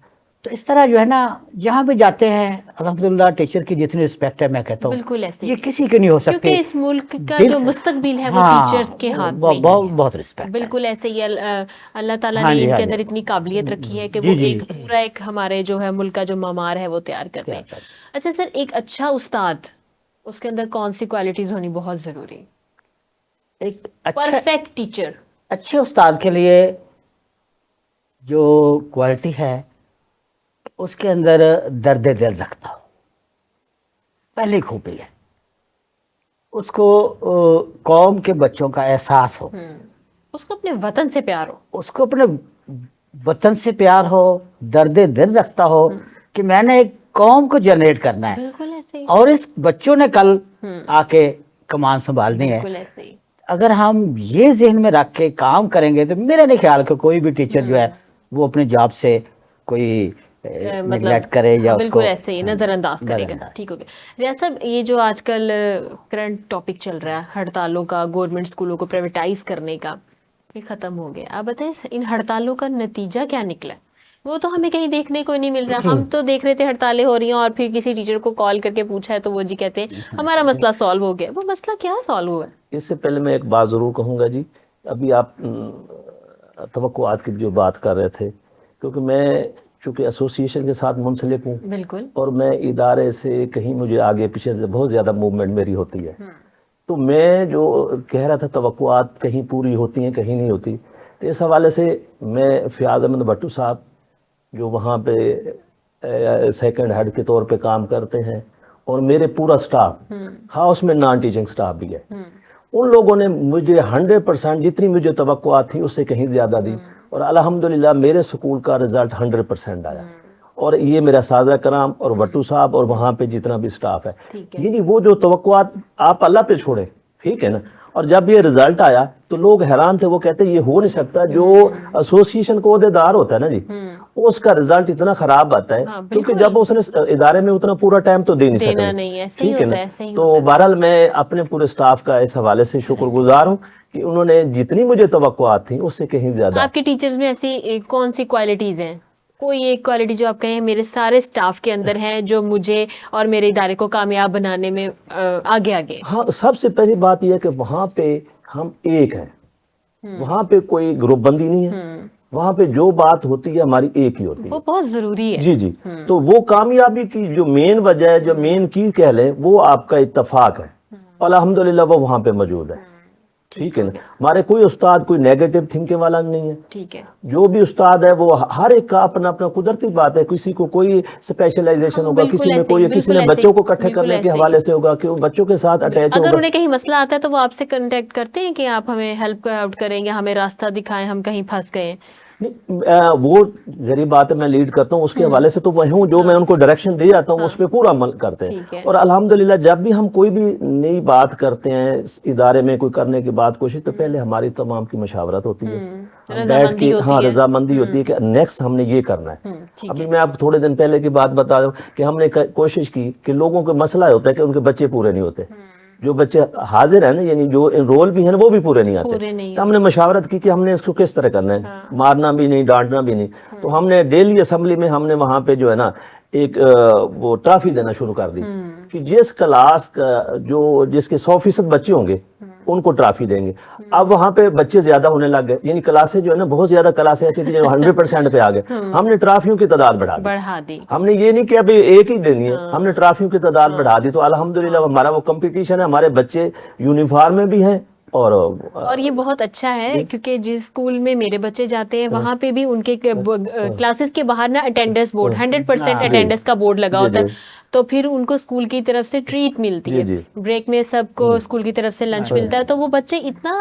تو اس طرح جو ہے نا جہاں بھی جاتے ہیں الحمدللہ ٹیچر کی جتنی رسپیکٹ ہے میں کہتا ہوں بالکل ایسے یہ کسی کی نہیں ہو سکتی, کیونکہ اس ملک کا دل جو سے. مستقبل ہے وہ ہاں, ٹیچرز کے ہاتھ میں ہی ہے. بہت رسپیکٹ. بالکل ایسے ہی اللہ تعالیٰ ہاں نے جی, ان ہاں کے جی. اندر اتنی قابلیت رکھی ہے کہ جی, وہ جی. ایک پورا ایک ہمارے جو ہے ملک کا جو معمار ہے وہ تیار کرتے ہیں. اچھا سر, ایک اچھا استاد اس کے اندر کون سی کوالٹیز ہونی بہت ضروری ہے؟ ایک اچھا پرفیکٹ ٹیچر. اچھے استاد کے لیے جو کوالٹی ہے اس کے اندر درد دل رکھتا ہو, پہلی خوبی ہے. اس کو قوم کے بچوں کا احساس ہو, اس کو اپنے وطن سے پیار ہو, اس کو اپنے وطن سے پیار ہو, درد دل رکھتا ہو کہ میں نے ایک قوم کو جنریٹ کرنا ہے بالکل ایسے ہی, اور اس بچوں نے کل آ کے کمان سنبھالنی ہے. بالکل ایسے ہی. اگر ہم یہ ذہن میں رکھ کے کام کریں گے تو میرا نہیں خیال کہ کوئی بھی ٹیچر جو ہے وہ اپنے جاب سے کوئی نیگلیکٹ کرے یا اس کو بالکل ایسے ہی نظر انداز کرے گا. ٹھیک ہو گیا. ریاض صاحب, یہ جو آج کل کرنٹ ٹاپک چل رہا ہے ہڑتالوں کا, گورنمنٹ اسکولوں کو پرائیویٹائز کرنے کا, یہ ختم ہو گیا. آپ بتائیں ان ہڑتالوں کا نتیجہ کیا نکلا؟ وہ تو ہمیں کہیں دیکھنے کو نہیں مل رہا. ہم تو دیکھ رہے تھے ہڑتالیں ہو رہی ہیں اور پھر کسی ٹیچر کو کال کر کے پوچھا ہے تو وہ جی کہتے ہیں ہمارا مسئلہ سالو ہو گیا. وہ مسئلہ کیا سالو ہوا ہے؟ اس سے پہلے میں ایک بات ضرور کہوں گا جی. ابھی آپ توقعات کی جو بات کر رہے تھے, کیونکہ میں چونکہ ایسوسیشن کے ساتھ منسلک ہوں بالکل, اور میں ادارے سے کہیں مجھے آگے پیچھے سے بہت زیادہ موومنٹ میری ہوتی ہے, تو میں جو کہہ رہا تھا توقعات کہیں پوری ہوتی ہیں کہیں نہیں ہوتی, تو اس حوالے سے میں فیاض احمد بھٹو صاحب جو وہاں پہ سیکنڈ ہیڈ کے طور پہ کام کرتے ہیں اور میرے پورا سٹاف, خاص میں نان ٹیچنگ سٹاف بھی ہے, ان لوگوں نے مجھے 100% جتنی مجھے توقعات تھی اس سے کہیں زیادہ دی, اور الحمدللہ میرے سکول کا رزلٹ 100% آیا. اور یہ میرا اساتذہ کرام اور بٹو صاحب اور وہاں پہ جتنا بھی سٹاف ہے, یعنی وہ جو توقعات آپ اللہ پہ چھوڑیں, ٹھیک ہے نا. اور جب یہ رزلٹ آیا تو لوگ حیران تھے, وہ کہتے یہ ہو نہیں سکتا, جو ایسوسیشن کو عہدیدار ہوتا ہے نا جی, اس کا رزلٹ اتنا خراب آتا ہے, کیونکہ جب اس نے ادارے میں اتنا پورا ٹائم تو دے نہیں سکتا, ٹھیک ہے نا. تو بہرحال میں اپنے پورے سٹاف کا اس حوالے سے شکر گزار ہوں کہ انہوں نے جتنی مجھے توقعات تھیں اس سے کہیں زیادہ. آپ کے ٹیچرز میں ایسی کون سی کوالٹیز ہیں, کوئی ایک کوالٹی جو آپ کہیں میرے سارے سٹاف کے اندر ہے جو مجھے اور میرے ادارے کو کامیاب بنانے میں آگے؟ ہاں, سب سے پہلی بات یہ ہے کہ وہاں پہ ہم ایک ہیں, وہاں پہ کوئی گروپ بندی نہیں ہے, وہاں پہ جو بات ہوتی ہے ہماری ایک ہی ہوتی ہے, وہ بہت ضروری ہے. جی جی. تو وہ کامیابی کی جو مین وجہ ہے, جو مین کی کہہ لیں, وہ آپ کا اتفاق ہے, الحمدللہ وہ وہاں پہ موجود ہے, ٹھیک ہے نا. ہمارے کوئی استاد کوئی نیگیٹو تھنکنگ والا نہیں ہے, ٹھیک ہے. جو بھی استاد ہے وہ ہر ایک کا اپنا اپنا قدرتی بات ہے, کسی کو کوئی اسپیشلائزیشن ہوگا, کسی میں کوئی, کسی نے بچوں کو اکٹھے کرنے کے حوالے سے ہوگا کہ وہ بچوں کے ساتھ اٹیچ ہوگا. اگر انہیں کہیں مسئلہ آتا ہے تو وہ آپ سے کنٹیکٹ کرتے ہیں کہ آپ ہمیں ہیلپ آؤٹ کریں یا ہمیں راستہ دکھائیں, ہم کہیں پھنس گئے. وہ ذریعہ بات ہے میں لیڈ کرتا ہوں, اس کے حوالے سے تو وہ ہوں جو میں ان کو ڈائریکشن دے جاتا ہوں اس پہ پورا عمل کرتے ہیں. اور الحمدللہ جب بھی ہم کوئی بھی نئی بات کرتے ہیں ادارے میں کوئی کرنے کی بات کوشش, تو پہلے ہماری تمام کی مشاورت ہوتی ہے, بیٹھ کے ہاں رضامندی ہوتی ہے کہ نیکسٹ ہم نے یہ کرنا ہے. ابھی میں آپ تھوڑے دن پہلے کی بات بتا دوں کہ ہم نے کوشش کی کہ لوگوں کا مسئلہ ہوتا ہے کہ ان کے بچے پورے نہیں ہوتے, جو بچے حاضر ہیں نا, یعنی جو انرول بھی ہیں وہ بھی پورے نہیں آتے. تو ہم نے مشاورت کی کہ ہم نے اس کو کس طرح کرنا ہے, مارنا بھی نہیں, ڈانٹنا بھی نہیں. تو ہم نے ڈیلی اسمبلی میں ہم نے وہاں پہ جو ہے نا ایک وہ ٹرافی دینا شروع کر دی کہ جس کلاس کا جو جس کے 100% بچے ہوں گے ان کو ٹرافی دیں گے. اب وہاں پہ بچے زیادہ ہونے لگ گئے, یعنی کلاسیں جو ہے نا, بہت زیادہ کلاسیں ایسی تھی جو 100% پہ آ گئے. ہم نے ٹرافیوں کی تعداد بڑھا دی. ہم نے یہ نہیں کہ ابھی ایک ہی دینی ہے, ہم نے ٹرافیوں کی تعداد بڑھا دی. تو الحمدللہ ہمارا وہ کمپٹیشن ہے, ہمارے بچے یونیفارم میں بھی ہیں. اور یہ بہت اچھا ہے, کیونکہ جس اسکول میں میرے بچے جاتے ہیں وہاں پہ بھی ان کے کلاسز کے باہر نا اٹینڈنس بورڈ 100% اٹینڈنس کا بورڈ لگا ہوتا ہے, تو پھر ان کو اسکول کی طرف سے ٹریٹ ملتی ہے, بریک میں سب کو اسکول کی طرف سے لنچ ملتا ہے. تو وہ بچے اتنا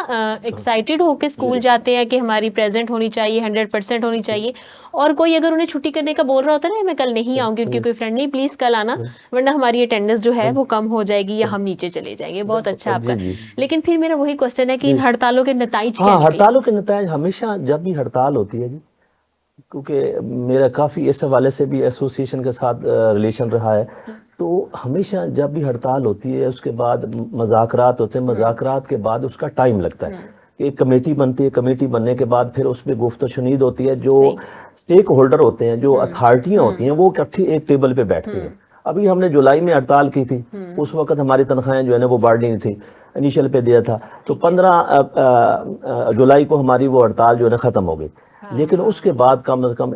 ایکسائٹیڈ ہو کے اسکول جاتے ہیں کہ ہماری پریزنٹ ہونی چاہیے, 100% ہونی چاہیے. اور کوئی اگر انہیں چھٹی کرنے کا بول رہا ہوتا ہے نا, میں کل نہیں آؤں گی, ان کی کوئی فرینڈ نہیں, پلیز کل آنا ورنہ ہماری اٹینڈنس جو ہے وہ کم ہو جائے گی یا ہم نیچے چلے جائیں گے. بہت اچھا آپ کا. لیکن پھر میرا وہی کوشچن ہے کہ ان ہڑتالوں کے نتائج کیا نکلے؟ ہڑتالوں کے نتائج ہمیشہ جب بھی ہڑتال ہوتی ہے جی, کیونکہ میرا کافی اس حوالے سے بھی ایسوسیشن کے ساتھ ریلیشن رہا ہے, تو ہمیشہ جب بھی ہڑتال ہوتی ہے اس کے بعد مذاکرات ہوتے ہیں, مذاکرات کے بعد اس کا ٹائم لگتا ہے. ایک کمیٹی بنتی ہے, کمیٹی بننے کے بعد پھر اس میں گفت و شنید ہوتی ہے. جو اسٹیک ہولڈر ہوتے ہیں, جو اتھارٹیاں ہوتی ہیں, وہ اکٹھی ایک ٹیبل پہ بیٹھتی ہیں. ابھی ہم نے جولائی میں ہڑتال کی تھی, اس وقت ہماری تنخواہیں جو ہے نا وہ بڑھ نہیں تھی, انیشل پہ دیا تھا, تو 15 جولائی کو ہماری وہ ہڑتال جو ہے نا ختم ہو گئی. لیکن اس کے بعد کم از کم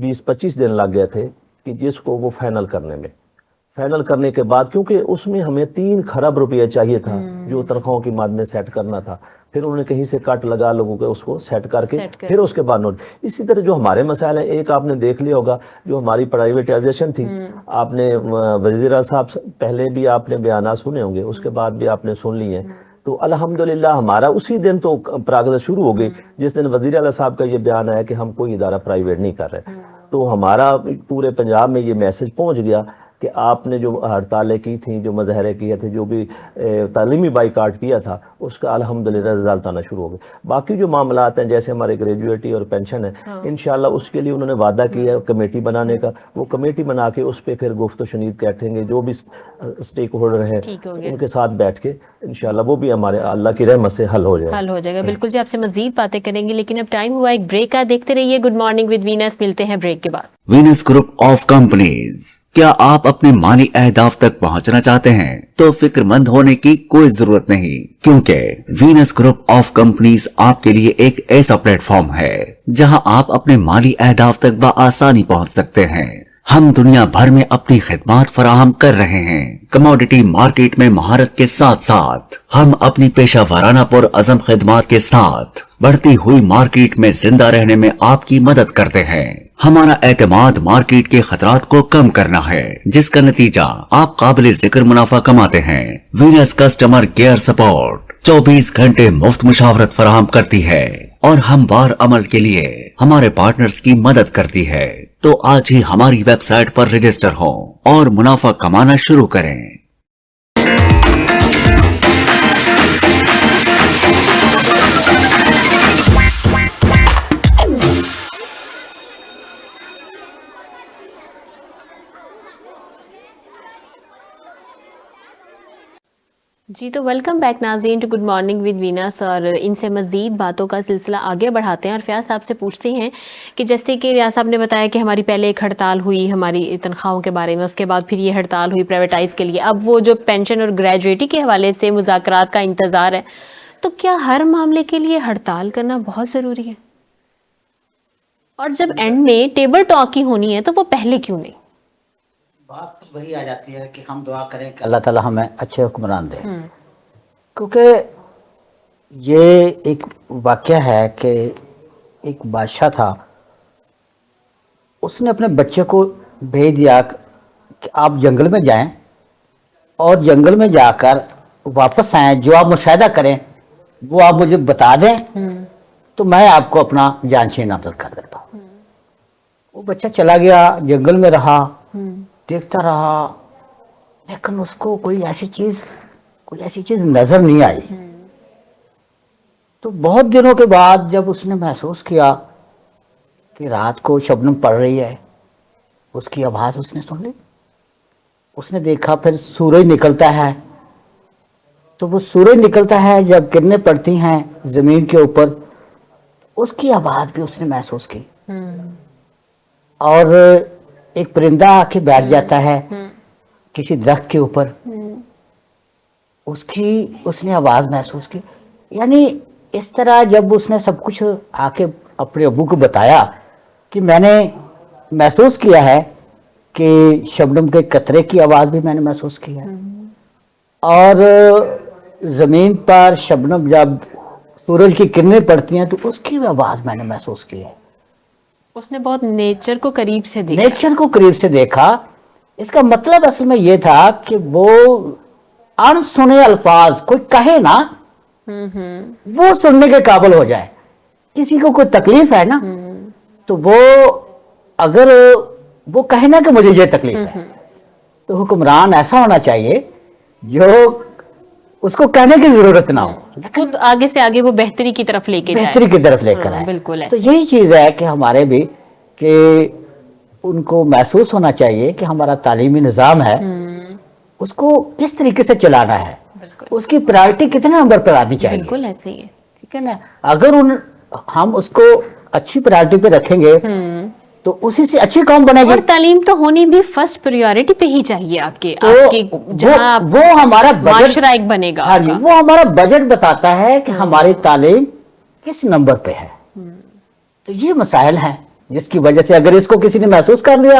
20-25 دن لگ گئے تھے کہ جس کو وہ فائنل کرنے کے بعد, کیونکہ اس میں ہمیں 3 کھرب روپیہ چاہیے تھا جو تنخواہوں کی مد میں سیٹ کرنا تھا. پھر انہوں نے کہیں سے کٹ لگا لوگوں کے, اس کو سیٹ کر کے پھر اس کے بعد نوٹ. اسی طرح جو ہمارے مسائل ہیں, ایک آپ نے دیکھ لیا ہوگا جو ہماری پرائیویٹائزیشن تھی, آپ نے وزیر اعظم صاحب پہلے بھی آپ نے بیانات سنے ہوں گے, اس کے بعد بھی آپ نے سن لی ہیں. تو الحمدللہ ہمارا اسی دن تو پراگت شروع ہو گئی جس دن وزیر اعلیٰ صاحب کا یہ بیان آیا کہ ہم کوئی ادارہ پرائیویٹ نہیں کر رہے. تو ہمارا پورے پنجاب میں یہ میسج پہنچ گیا کہ آپ نے جو ہڑتالیں کی تھیں, جو مظاہرے کیے تھے, جو بھی تعلیمی بائیکاٹ کیا تھا, اس کا الحمدللہ رزلٹ آنا شروع ہو گئے. باقی جو معاملات ہیں جیسے ہمارے گریجویٹی اور پینشن ہے, انشاءاللہ اس کے لیے انہوں نے وعدہ کیا ہے کمیٹی بنانے کا. وہ کمیٹی بنا کے اس پہ پھر گفت و شنید بیٹھیں گے, جو بھی اسٹیک ہولڈر ہیں ان کے ساتھ بیٹھ کے انشاءاللہ وہ بھی ہمارے اللہ کی رحمت سے حل ہو جائے گا. بالکل جی, آپ سے مزید باتیں کریں گے, لیکن اب ٹائم ہوا ایک بریک کا. دیکھتے رہیے گڈ مارننگ ود وینس, ملتے ہیں بریک کے بعد. وینس گروپ آف کمپنیز, کیا آپ اپنے مالی اہداف تک پہنچنا چاہتے ہیں تو فکر مند ہونے کی کوئی ضرورت نہیں, کیونکہ وینس گروپ آف کمپنیز آپ کے لیے ایک ایسا پلیٹ فارم ہے جہاں آپ اپنے مالی اہداف تک بآسانی پہنچ سکتے ہیں. ہم دنیا بھر میں اپنی خدمات فراہم کر رہے ہیں. کموڈٹی مارکیٹ میں مہارت کے ساتھ ساتھ ہم اپنی پیشہ ورانہ پر عزم خدمات کے ساتھ بڑھتی ہوئی مارکیٹ میں زندہ رہنے میں آپ کی مدد کرتے ہیں. ہمارا اعتماد مارکیٹ کے خطرات کو کم کرنا ہے, جس کا نتیجہ آپ قابل ذکر منافع کماتے ہیں. وینس کسٹمر کیئر سپورٹ 24 گھنٹے مفت مشاورت فراہم کرتی ہے اور ہموار عمل کے لیے ہمارے پارٹنرز کی مدد کرتی ہے. تو آج ہی ہماری ویب سائٹ پر رجسٹر ہوں اور منافع کمانا شروع کریں. جی تو ویلکم بیک ناظرین to good morning with Venus, اور ان سے مزید باتوں کا سلسلہ آگے بڑھاتے ہیں. اور فیاض صاحب سے پوچھتے ہیں کہ جیسے کہ ریاض صاحب نے بتایا کہ ہماری پہلے ایک ہڑتال ہوئی ہماری تنخواہوں کے بارے میں, اس کے بعد پھر یہ ہڑتال ہوئی پرائیویٹائز کے لیے, اب وہ جو پینشن اور گریجویٹی کے حوالے سے مذاکرات کا انتظار ہے. تو کیا ہر معاملے کے لیے ہڑتال کرنا بہت ضروری ہے؟ اور جب اینڈ میں ٹیبل ٹاک ہی ہونی ہے تو وہ پہلے کیوں نہیں؟ بات وہی آ جاتی ہے کہ ہم دعا کریں کہ اللہ تعالیٰ ہمیں اچھے حکمران دے. کیونکہ یہ ایک واقعہ ہے کہ ایک بادشاہ تھا, اس نے اپنے بچے کو بھیج دیا کہ آپ جنگل میں جائیں اور جنگل میں جا کر واپس آئیں, جو آپ مشاہدہ کریں وہ آپ مجھے بتا دیں تو میں آپ کو اپنا جانشین نامزد کر دیتا ہوں. وہ بچہ چلا گیا, جنگل میں رہا, دیکھتا رہا, لیکن اس کو کوئی ایسی چیز نظر نہیں آئی. تو بہت دنوں کے بعد جب اس نے محسوس کیا کہ رات کو شبنم پڑ رہی ہے, اس کی آواز اس نے سن لی. اس نے دیکھا پھر سورج نکلتا ہے, تو وہ سورج نکلتا ہے جب کرنیں پڑتی ہیں زمین کے اوپر, اس کی آواز بھی اس نے محسوس کی. اور ایک پرندہ آ کے بیٹھ جاتا ہے کسی درخت کے اوپر, اس نے آواز محسوس کی. یعنی اس طرح جب اس نے سب کچھ آ کے اپنے ابو کو بتایا کہ میں نے محسوس کیا ہے کہ شبنم کے قطرے کی آواز بھی میں نے محسوس کی ہے, اور زمین پر شبنم جب سورج کی کرنیں پڑتی ہیں تو اس کی بھی آواز میں نے محسوس کی ہے. اس نے بہت نیچر کو قریب سے دیکھا. نیچر کو قریب سے دیکھا. اس کا مطلب اصل میں یہ تھا کہ وہ ان سنے الفاظ کوئی کہے نا وہ سننے کے قابل ہو جائے. کسی کو کوئی تکلیف ہے نا تو وہ اگر وہ کہے نا کہ مجھے یہ تکلیف ہے تو حکمران ایسا ہونا چاہیے جو اس کو کہنے کی ضرورت نہ ہو, خود آگے سے آگے وہ بہتری کی طرف لے کے جائے. بہتری کی طرف لے کر آئے. بالکل ہے. تو یہی چیز ہے کہ ہمارے بھی کہ ان کو محسوس ہونا چاہیے کہ ہمارا تعلیمی نظام ہے اس کو کس طریقے سے چلانا ہے, اس کی پرائرٹی کتنے نمبر پر آنی چاہیے. بالکل ایسے ہی ہے. ٹھیک ہے نا. اگر ہم اس کو اچھی پرائرٹی پہ رکھیں گے تو اسی سے اچھی قوم بنے گی. اور تعلیم تو ہونی بھی فرسٹ پریورٹی پہ ہی چاہیے آپ کے جہاں وہ ہمارا معاشرہ ایک بنے گا. ہاں جی, وہ ہمارا بجٹ بتاتا ہے کہ ہماری تعلیم کس نمبر پہ ہے. تو یہ مسائل ہیں جس کی وجہ سے اگر اس کو کسی نے محسوس کر لیا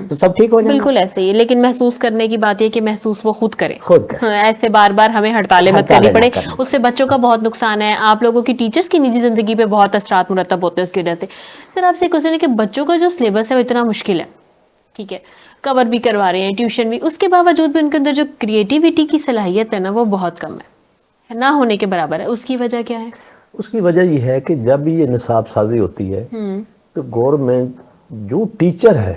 تو سب ٹھیک ہو جائے. بالکل ایسے ہی. لیکن محسوس کرنے کی بات یہ کہ محسوس وہ خود کرے. خود ایسے بار بار ہمیں ہڑتالیں مت کرنی پڑے. اس سے بچوں کا بہت نقصان ہے. آپ لوگوں کی ٹیچرز کی نجی زندگی پہ بہت اثرات مرتب ہوتے ہیں اس کی وجہ سے. سر آپ سے کوشچن ہے کہ بچوں کا جو سلیبس ہے وہ اتنا مشکل ہے, ٹھیک ہے, کور بھی کروا رہے ہیں, ٹیوشن بھی, اس کے باوجود بھی ان کے اندر جو کریٹیوٹی کی صلاحیت ہے نا وہ بہت کم ہے, نہ ہونے کے برابر ہے. اس کی وجہ کیا ہے؟ اس کی وجہ یہ ہے کہ جب یہ نصاب سازی ہوتی ہے تو گورنمنٹ جو ٹیچر ہے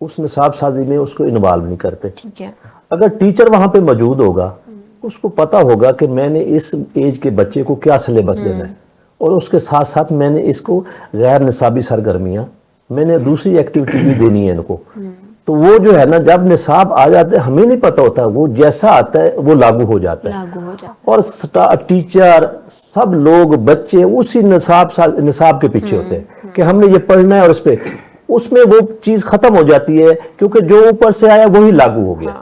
اس نصاب سازی میں اس کو انوالو نہیں کرتے. ٹھیک ہے. اگر ٹیچر وہاں پہ موجود ہوگا اس کو پتا ہوگا کہ میں نے اس ایج کے بچے کو کیا سلیبس دینا ہے, اور اس کے ساتھ ساتھ میں نے اس کو غیر نصابی سرگرمیاں, میں نے دوسری ایکٹیویٹی بھی دینی ہے ان کو. تو وہ جو ہے نا جب نصاب آ جاتے ہیں ہمیں نہیں پتا ہوتا, وہ جیسا آتا ہے وہ لاگو ہو جاتا ہے. اور ٹیچر سب لوگ بچے اسی نصاب کے پیچھے ہوتے ہیں کہ ہم نے یہ پڑھنا ہے, اور اس میں وہ چیز ختم ہو جاتی ہے کیونکہ جو اوپر سے آیا وہی لاگو ہو گیا.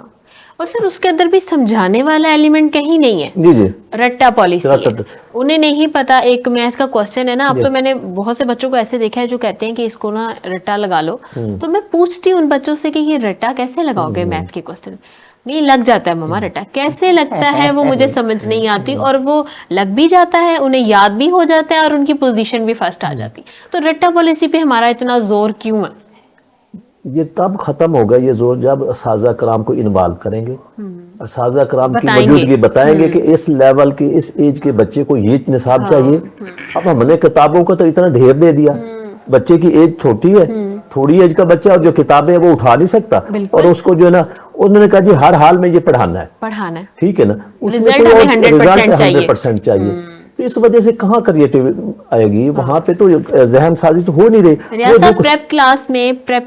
اور سر اس کے اندر بھی سمجھانے والا ایلیمنٹ کہیں نہیں ہے. جی جی, رٹا پالیسی ہے, انہیں نہیں پتا. ایک میتھ کا کوسچن ہے نا, اب تو میں نے بہت سے بچوں کو ایسے دیکھا ہے جو کہتے ہیں کہ اس کو نا رٹا لگا لو, تو میں پوچھتی ہوں ان بچوں سے کہ یہ رٹا کیسے لگاؤ گے میتھ کے کوسچن. نہیں لگ جاتا ہے مما رٹا. کیسے لگتا ہے وہ مجھے سمجھ نہیں آتی, اور وہ لگ بھی جاتا ہے, انہیں یاد بھی ہو جاتا ہے, اور ان کی پوزیشن بھی فرسٹ آ جاتی. تو رٹا پالیسی پہ ہمارا اتنا زور کیوں ہے؟ یہ تب ختم ہوگا یہ زور جب اساتذہ کرام کو انوالو کریں گے, اساتذہ کرام کی موجودگی بتائیں گے کہ اس لیول کے اس ایج کے بچے کو یہ نصاب چاہیے. اب ہم نے کتابوں کا تو اتنا ڈھیر دے دیا, بچے کی ایج چھوٹی ہے, تھوڑی ایج کا بچہ اور جو کتابیں وہ اٹھا نہیں سکتا, اور اس کو جو ہے نا انہوں نے کہا جی ہر حال میں یہ پڑھانا ہے, ٹھیک ہے نا, اس میں رزلٹ 100% چاہیے. تو اس وجہ سے کہاں کریٹیو آئے گی, وہاں پہ تو ذہن سازی تو ہو نہیں رہی. پریپ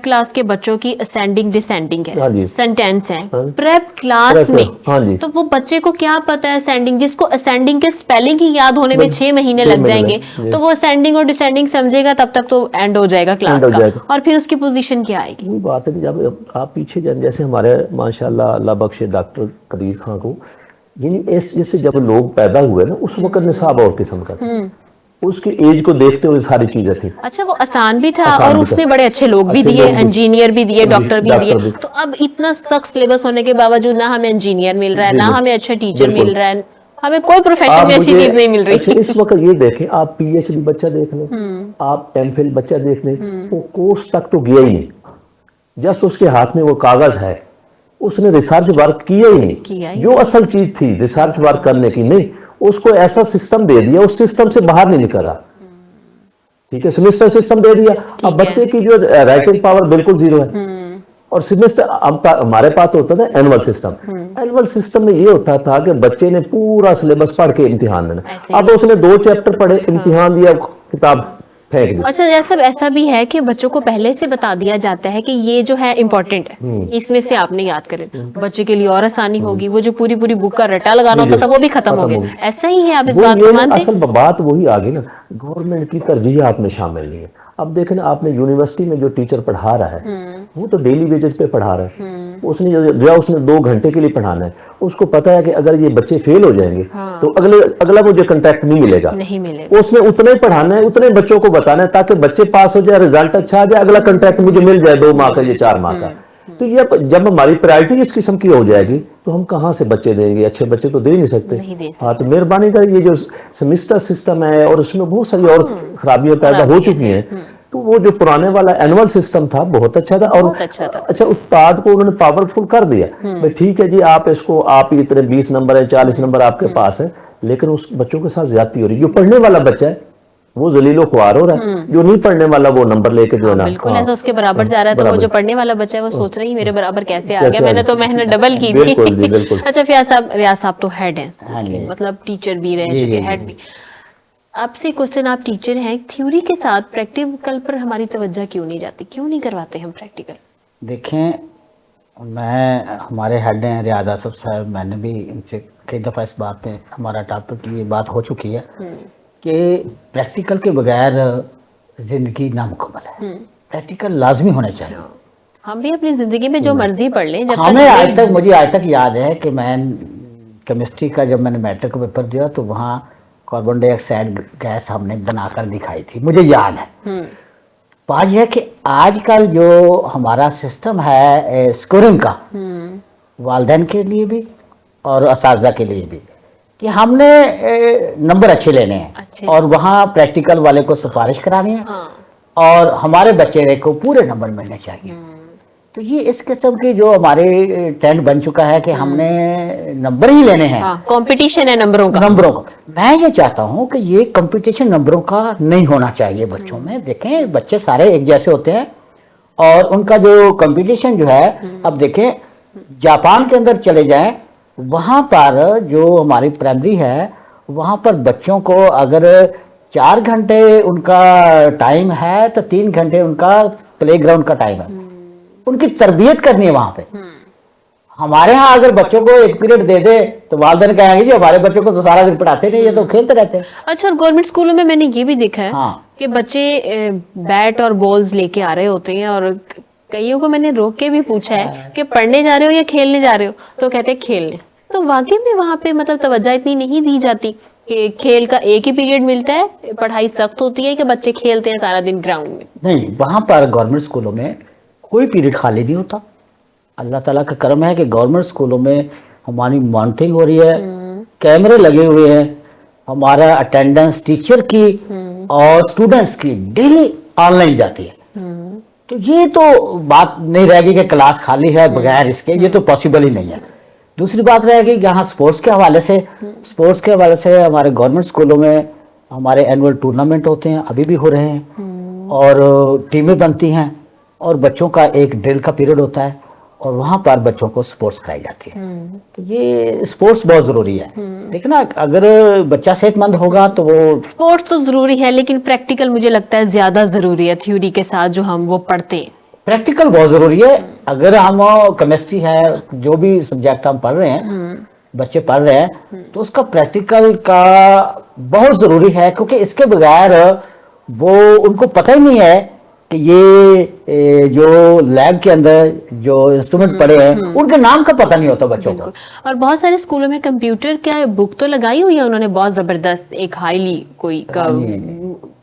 کلاس کے بچوں کی اسینڈنگ ڈسینڈنگ ہے, سینٹینس ہے پریپ کلاس میں, تو وہ بچے کو کیا پتا ہے اسینڈنگ, جس کو اسینڈنگ کے سپیلنگ ہی یاد ہونے میں 6 مہینے لگ جائیں گے, تو وہ اسینڈنگ اور ڈسینڈنگ سمجھے گا تب تک تو اینڈ ہو جائے گا کلاس کا, اور پھر اس کی پوزیشن کیا آئے گی. وہی بات ہے جب آپ پیچھے جائیں, جیسے ہمارے ماشاءاللہ اللہ بخشے ڈاکٹر قدیر خان کو, یعنی جیسے جب لوگ پیدا ہوئے نا اس وقت نصاب اور قسم کا تھا, اس کی ایج کو دیکھتے ہوئے ساری چیزیں تھیں. اچھا وہ آسان بھی تھا, اور اس نے بڑے اچھے لوگ بھی دیے, انجینئر بھی دیے, ڈاکٹر بھی دیے. تو اب اتنا سخت سلیبس ہونے کے باوجود نہ ہمیں انجینئر مل رہا ہے, نہ ہمیں اچھا ٹیچر مل رہا ہے, ہمیں کوئی پروفیشن میں اچھی چیز نہیں مل رہی. اس وقت یہ دیکھیں, آپ پی ایچ ڈی بچہ دیکھ لیں, آپ ایم فل بچہ دیکھ لیں, وہ کورس تک تو گیا ہی نہیں, جسٹ اس کے ہاتھ میں وہ کاغذ ہے, اس نے ریسرچ ورک کیا ہی نہیں, جو اصل چیز تھی ریسرچ ورک کرنے کی نہیں, اس کو ایسا سسٹم دے دیا, اس سسٹم سے باہر نہیں نکل رہا. ٹھیک ہے, سیمسٹر سسٹم دے دیا, اب بچے کی جو رائٹنگ پاور بالکل زیرو ہے. اور سیمسٹر اب ہمارے پاس ہوتا تھا اینول سسٹم. اینول سسٹم میں یہ ہوتا تھا کہ بچے نے پورا سلیبس پڑھ کے امتحان دینا, اب اس نے 2 چیپٹر پڑھے, امتحان دیا, کتاب پھینک دی. اچھا جیسا ایسا بھی ہے کہ بچوں کو پہلے سے بتا دیا جاتا ہے کہ یہ جو ہے امپورٹنٹ ہے, اس میں سے آپ نے یاد کریں, بچے کے لیے اور آسانی ہوگی. وہ جو پوری بک کا رٹا لگانا ہوتا تھا وہ بھی ختم ہو گیا. ایسا ہی ہے, آپ اس بات کو مانتے ہیں؟ اصل بات وہی آ گئی نا, گورنمنٹ کی ترجیحات میں شامل نہیں ہے. اب دیکھیں نا, آپ نے یونیورسٹی میں جو ٹیچر پڑھا رہا ہے وہ تو ڈیلی ویجز پہ پڑھا رہا ہے, اس نے 2 گھنٹے کے لیے پڑھانا ہے، اس کو پتا ہے کہ اگر یہ بچے فیل ہو جائیں گے تو اگلا مجھے کنٹیکٹ نہیں ملے گا، اس نے اتنا ہی پڑھانا ہے، اتنے بچوں کو بتانا ہے تاکہ بچے پاس ہو جائے، رزلٹ اچھا آ جائے، اگلا کنٹیکٹ مجھے مل جائے 2 ماہ کا یا 4 ماہ کا۔ تو یہ جب ہماری پرائرٹی اس قسم کی ہو جائے گی تو ہم کہاں سے بچے دیں گے؟ اچھے بچے تو دے نہیں سکتے۔ ہاں تو مہربانی کر، یہ جو سیمسٹر سسٹم ہے اور اس میں بہت ساری اور خرابیاں پیدا ہو چکی ہیں، تو وہ جو پرانے والا اینول سسٹم تھا بہت اچھا تھا، اور اچھا استاد کو انہوں نے پاورفل کر دیا، بھئی ٹھیک ہے جی آپ اس کو، آپ اتنے 20 نمبر ہیں 40 نمبر آپ کے پاس ہیں، لیکن اس بچوں کے ساتھ زیادتی ہو رہی ہے۔ جو پڑھنے والا بچہ ہے وہ ذلیل و خوار ہو رہا ہے، جو نہیں پڑھنے والا وہ نمبر لے کے جو ہے نا بالکل ایسا اس کے برابر جا رہا ہے، تو وہ جو پڑھنے والا بچہ ہے وہ سوچ رہی میرے برابر کیسے آ گیا، میں نے تو محنت ڈبل کی تھی۔ بالکل جی بالکل۔ اچھا ریاض صاحب تو ہیڈ ہیں، مطلب ٹیچر بھی رہ چکے، ہیڈ بھی۔ آپ سے کوشچن، آپ ٹیچر ہیں، تھیوری کے ساتھ پریکٹیکل پر ہماری توجہ کیوں نہیں جاتی، کیوں نہیں کرواتے ہم پریکٹیکل؟ دیکھیں، میں ہمارے ہیڈ ہیں ریاض آصف صاحب، میں نے بھی ان سے کئی دفعہ اس بات پہ ہمارا ٹاپک کی بات ہو چکی ہے کہ پریکٹیکل کے بغیر زندگی نامکمل ہے، پریکٹیکل لازمی ہونے چاہیے۔ ہم بھی اپنی زندگی میں جو مرضی پڑھ لیں، جب مجھے آج تک یاد ہے کہ میں کیمسٹری کا جب میں نے میٹرک کا پیپر دیا تو وہاں کاربن ڈائی آکسائڈ گیس ہم نے بنا کر دکھائی تھی، مجھے یاد ہے۔ بات یہ ہے کہ آج کل جو ہمارا سسٹم ہے اسکورنگ کا، والدین کے لیے بھی اور اساتذہ کے لیے بھی، کہ ہم نے نمبر اچھے لینے ہیں اور وہاں پریکٹیکل والے کو سفارش کرانی ہے اور ہمارے بچے کو پورے نمبر ملنے چاہیے۔ تو یہ اس قسم کی جو ہمارے ٹرینڈ بن چکا ہے کہ ہم نے نمبر ہی لینے ہیں، کمپٹیشن ہے نمبروں کا۔ میں یہ چاہتا ہوں کہ یہ کمپٹیشن نمبروں کا نہیں ہونا چاہیے بچوں میں۔ دیکھیں بچے سارے ایک جیسے ہوتے ہیں اور ان کا جو کمپٹیشن جو ہے، اب دیکھیں جاپان کے اندر چلے جائیں، وہاں پر جو ہماری پرائمری ہے وہاں پر بچوں کو اگر 4 گھنٹے ان کا ٹائم ہے تو 3 گھنٹے ان کا پلے گراؤنڈ کا ٹائم ہے، ان کی تربیت کرنی ہے وہاں پہ۔ ہمارے ہاں اگر بچوں کو 1 پیریڈ دے دے تو والدین کہیں گے جی ہمارے بچوں کو تو سارا دن پڑھاتے نہیں، یہ تو کھیلتے رہتے ہیں۔ اچھا، اور گورنمنٹ اسکولوں میں نے یہ بھی دیکھا ہے کہ بچے بیٹ اور بولز لے کے آ رہے ہوتے ہیں، اور کئیوں کو میں نے روک کے بھی پوچھا ہے کہ پڑھنے جا رہے ہو یا کھیلنے جا رہے ہو، تو کہتے ہیں کھیلنے۔ تو واقعی میں وہاں پہ مطلب توجہ اتنی نہیں دی جاتی کہ کھیل کا ایک ہی پیریڈ ملتا ہے، پڑھائی سخت ہوتی ہے کہ بچے کھیلتے ہیں سارا دن گراؤنڈ میں؟ نہیں، وہاں پر گورنمنٹ اسکولوں میں کوئی پیریڈ خالی نہیں ہوتا۔ اللہ تعالیٰ کا کرم ہے کہ گورنمنٹ اسکولوں میں ہماری مانیٹرنگ ہو رہی ہے، کیمرے لگے ہوئے ہیں، ہمارا اٹینڈنس ٹیچر کی اور اسٹوڈنٹس کی ڈیلی آن لائن جاتی ہے۔ تو یہ تو بات نہیں رہے گی کہ کلاس خالی ہے بغیر اس کے، یہ تو پاسبل ہی نہیں ہے۔ دوسری بات رہے گی یہاں سپورٹس کے حوالے سے ہمارے گورنمنٹ اسکولوں میں ہمارے اینول ٹورنامنٹ ہوتے ہیں، ابھی بھی ہو رہے ہیں، اور ٹیمیں بنتی ہیں اور بچوں کا ایک ڈرل کا پیریڈ ہوتا ہے اور وہاں پر بچوں کو سپورٹس کرائی جاتی ہے۔ تو یہ سپورٹس بہت ضروری ہے، لیکن اگر بچہ صحت مند ہوگا تو وہ سپورٹس تو ضروری ہے، لیکن پریکٹیکل مجھے لگتا ہے زیادہ ضروری ہے تھیوری کے ساتھ جو ہم وہ پڑھتے ہیں۔ پریکٹیکل بہت ضروری ہے۔ اگر ہم کیمسٹری ہے، جو بھی سبجیکٹ ہم پڑھ رہے ہیں، بچے پڑھ رہے ہیں، تو اس کا پریکٹیکل کا بہت ضروری ہے، کیونکہ اس کے بغیر وہ ان کو پتہ ہی نہیں ہے کہ یہ جو لیب کے اندر جو انسٹرومنٹ پڑے ہیں ان کے نام کا پتہ نہیں ہوتا بچوں کو۔ اور بہت سارے اسکولوں میں کمپیوٹر کیا بک تو لگائی ہوئی ہے انہوں نے بہت زبردست، ایک ہائیلی کوئی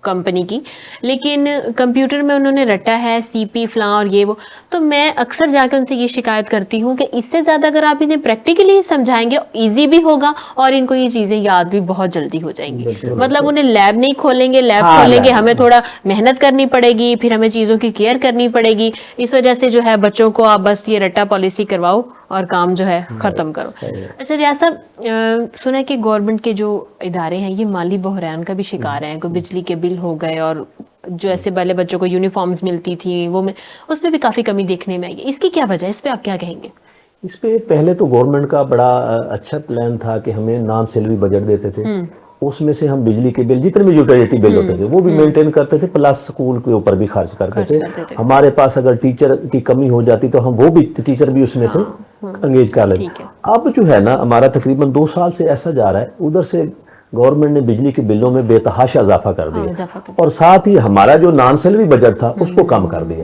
کمپنی کی، لیکن کمپیوٹر میں انہوں نے رٹا ہے سی پی فلاں اور یہ وہ۔ تو میں اکثر جا کے ان سے یہ شکایت کرتی ہوں کہ اس سے زیادہ اگر آپ انہیں پریکٹیکلی سمجھائیں گے ایزی بھی ہوگا اور ان کو یہ چیزیں یاد بھی بہت جلدی ہو جائیں گی۔ مطلب انہیں لیب نہیں کھولیں گے، لیب کھولیں گے ہمیں تھوڑا محنت کرنی پڑے گی، پھر ہمیں چیزوں کی کیئر کرنی پڑے گی۔ اس وجہ سے جو ہے بچوں کو آپ بس یہ رٹا پالیسی کرواؤ اور کام جو ہے ختم کرو۔ اچھا ریاض صاحب، سنا ہے کہ گورنمنٹ کے جو ادارے ہیں یہ مالی بحران کا بھی شکار ہیں، کوئی بجلی کے بل ہو گئے اور جو ایسے پہلے بچوں کو یونیفارمز ملتی تھی وہ اس میں بھی کافی کمی دیکھنے میں آئی ہے۔ اس کی کیا وجہ ہے؟ اس پہ آپ کیا کہیں گے؟ اس پہ پہلے تو گورنمنٹ کا بڑا اچھا پلان تھا کہ ہمیں نان سیلری بجٹ دیتے تھے، اس میں سے ہم بجلی کے بل جتنے بھی یوٹیلیٹی بل ہوتے تھے وہ بھی مینٹین کرتے تھے، پلس اسکول کے اوپر بھی خرچ کرتے تھے۔ ہمارے پاس اگر ٹیچر کی کمی ہو جاتی تو ہم وہ بھی ٹیچر بھی اس میں سے انگیج کر لیتے۔ اب جو ہے نا ہمارا تقریباً 2 سال سے ایسا جا رہا ہے، ادھر سے گورنمنٹ نے بجلی کے بلوں میں بے تحاشا اضافہ کر دیا اور ساتھ ہی ہمارا جو نان سیلری بجٹ تھا اس کو کم کر دیا۔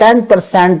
10%